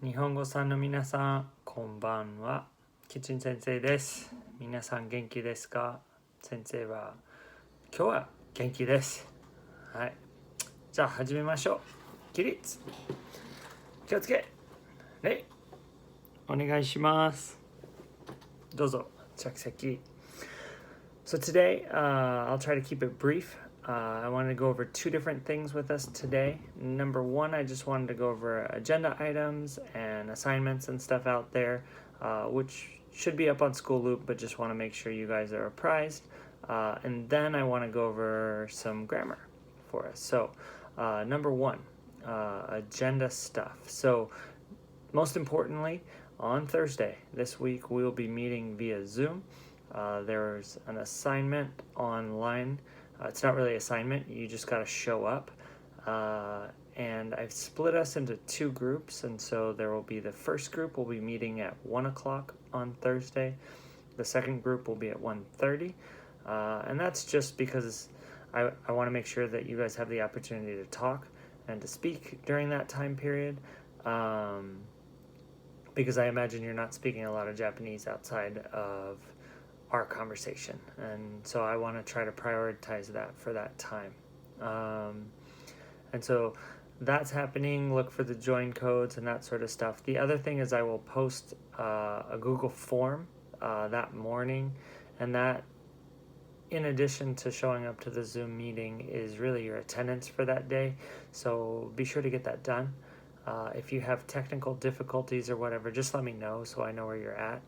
日本語さんの皆さん、こんばんは。キッチン先生です。皆さん元気ですか？先生は今日は元気です。はい。じゃあ始めましょう。起立。気をつけ。礼。お願いします。どうぞ着席。So today, I'll try to keep it brief. I wanted to go over two different things with us today. Number one, I just wanted to go over agenda items and assignments and stuff out there, which should be up on School Loop, but just want to make sure you guys are apprised. And then I want to go over some grammar for us. So, number one, agenda stuff. So, most importantly, on Thursday this week, we will be meeting via Zoom. There's an assignment online. It's not really an assignment, you just got to show up. And I've split us into two groups, and so there will be the first group will be meeting at 1 o'clock on Thursday. The second group will be at 1:30. And that's just because I want to make sure that you guys have the opportunity to talk and to speak during that time period. Because I imagine you're not speaking a lot of Japanese outside of our conversation, and so I want to try to prioritize that for that time. And so that's happening. Look for the join codes and that sort of stuff. The other thing is I will post a Google form that morning, and that, in addition to showing up to the Zoom meeting, is really your attendance for that day. So be sure to get that done. If you have technical difficulties or whatever, just let me know so I know where you're at.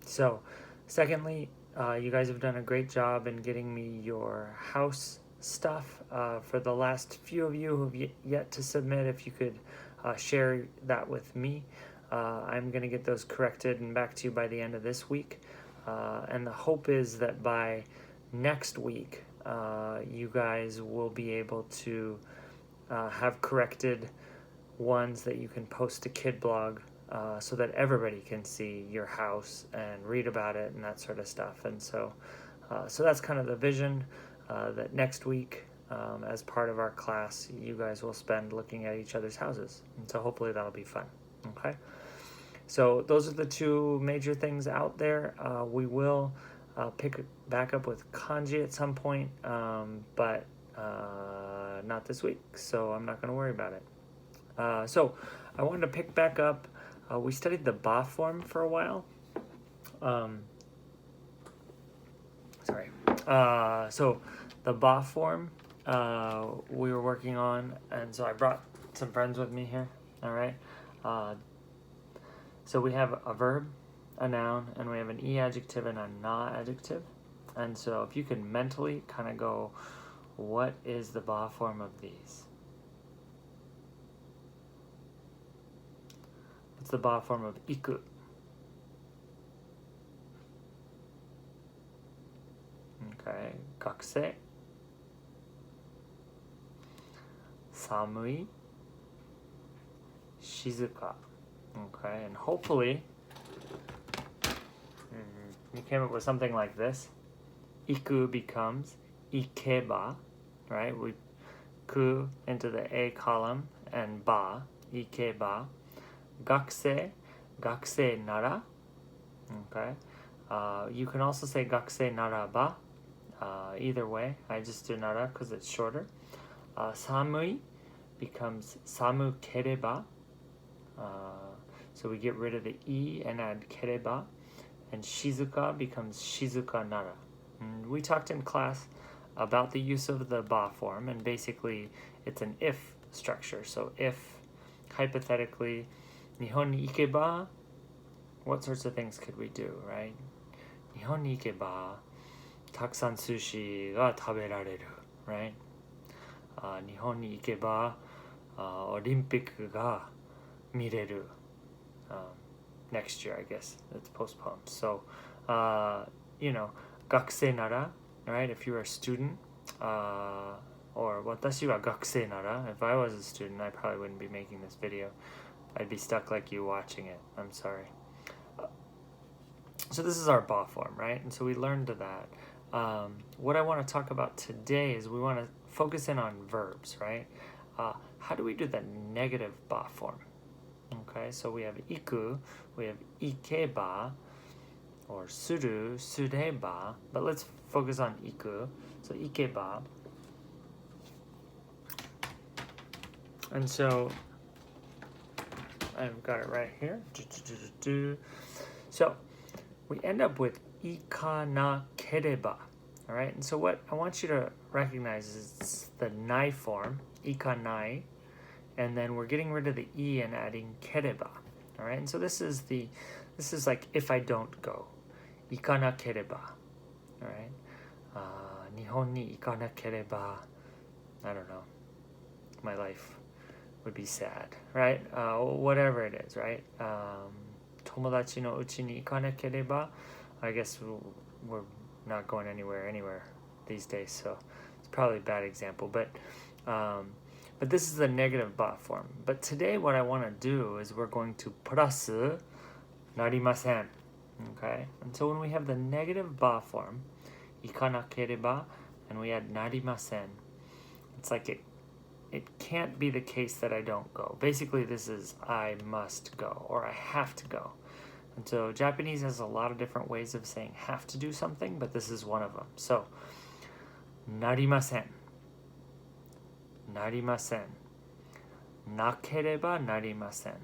So, secondly, you guys have done a great job in getting me your house stuff. For the last few of you who have yet to submit, if you could share that with me, I'm going to get those corrected and back to you by the end of this week. And the hope is that by next week, you guys will be able to have corrected ones that you can post to KidBlog, so that everybody can see your house and read about it and that sort of stuff. And so that's kind of the vision, that next week, as part of our class, you guys will spend looking at each other's houses. And so hopefully that'll be fun. Okay. So those are the two major things out there. We will pick back up with kanji at some point, but not this week, so I'm not going to worry about it. So I wanted to pick back up. We studied the ba form for a while. So the ba form we were working on, and so I brought some friends with me here. All right. So we have a verb, a noun, and we have an e adjective and a na adjective. And so if you can mentally kind of go, what is the ba form of these? What's the ba form of iku? Okay, gakusei. Samui. Shizuka. Okay, and hopefully you came up with something like this. Iku becomes ikeba, right? We ku into the A column and ba, ikeba. Gakusei, gakusei nara. Okay. You can also say gakusei naraba. Either way, I just do nara because it's shorter. Samui becomes samu kereba. So we get rid of the e and add kereba. And shizuka becomes shizuka nara. And we talked in class about the use of the ba form, and basically it's an if structure. So if, hypothetically, Nihon ni ikeba, what sorts of things could we do, right? Nihon ni ikeba, takusan sushi ga taberareru, right? Nihon ni ikeba, Olympic ga mireru. Next year, I guess. It's postponed. So, gakusei nara, right? If you're a student, or watashi wa gakusei nara, if I was a student, I probably wouldn't be making this video. I'd be stuck like you watching it. I'm sorry. So this is our ba form, right? And so we learned that. What I want to talk about today is we want to focus in on verbs, right? how do we do the negative ba form? Okay, so we have iku, we have ikeba, or suru, sureba, but let's focus on iku. So ikeba. And so I've got it right here. So we end up with ikanakereba. All right, and so what I want you to recognize is the nai form, ikanai, and then we're getting rid of the e and adding kereba. All right, and so this is like if I don't go, ikanakereba. All right, Nihon ni ikanakereba. I don't know, my life would be sad, right? Whatever it is, right? Tomodachi no uchi ni ikanakereba. I guess we're not going anywhere these days, so it's probably a bad example. But this is the negative ba form. But today, what I want to do is we're going to plus narimasen. Okay, and so when we have the negative ba form, ikanakereba, and we add narimasen, it's like it can't be the case that I don't go. Basically, this is I must go or I have to go. And so Japanese has a lot of different ways of saying have to do something, but this is one of them. So, narimasen. Narimasen. Nakereba narimasen.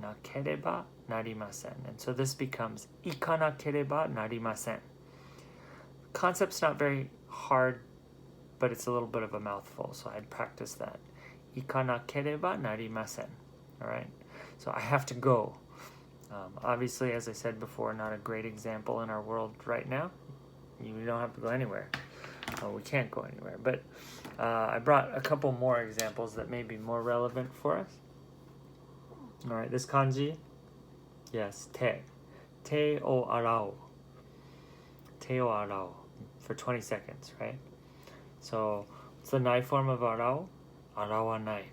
Nakereba narimasen. And so this becomes ikanakereba narimasen. Concept's not very hard, but it's a little bit of a mouthful, so I'd practice that. Ikanakereba narimasen. All right? So I have to go. Obviously, as I said before, not a great example in our world right now. You don't have to go anywhere. We can't go anywhere. But I brought a couple more examples that may be more relevant for us. All right, this kanji. Yes, te. Te o arao. Te o arao. For 20 seconds, right? So, what's the nai form of arao? Arawanai.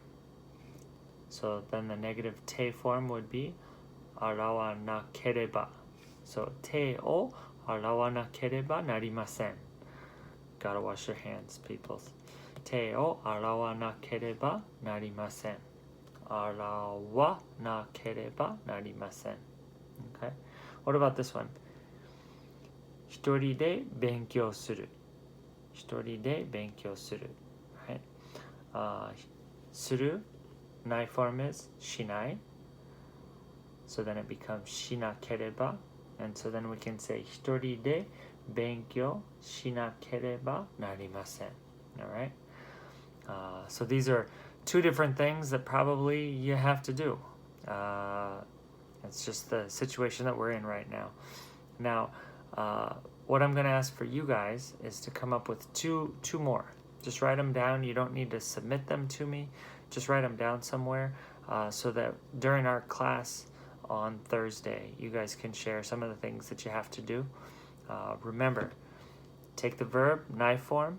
So then the negative te form would be arawanakereba. So te o arawanakereba narimasen. Gotta wash your hands, people. Te o arawanakereba narimasen. Arawanakereba narimasen. Okay. What about this one? Hitori de benkyou suru. Hitori de benkyou suru. Right? Suru, nai form is shinai. So then it becomes shinakereba. And so then we can say hitori de benkyou shinakereba narimasen. All right? So these are two different things that probably you have to do. It's just the situation that we're in right now. Now, what I'm going to ask for you guys is to come up with two more. Just write them down. You don't need to submit them to me. Just write them down somewhere so that during our class on Thursday, you guys can share some of the things that you have to do. Remember, take the verb, nai form,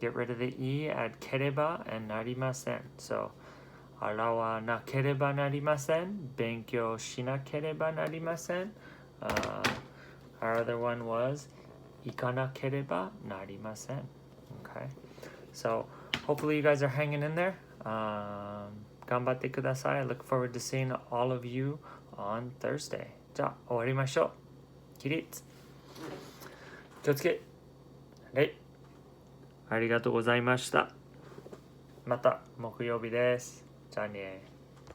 get rid of the e, add kereba and narimasen. So, arawa nakereba narimasen, benkyou shinakereba narimasen. Our other one was ikanakereba narimasen. Okay, so hopefully you guys are hanging in there. Ganbatte kudasai. I look forward to seeing all of you on Thursday. じゃあ終わりましょう。起立。気をつけ。はい。ありがとうございました。また木曜日です。じゃあね。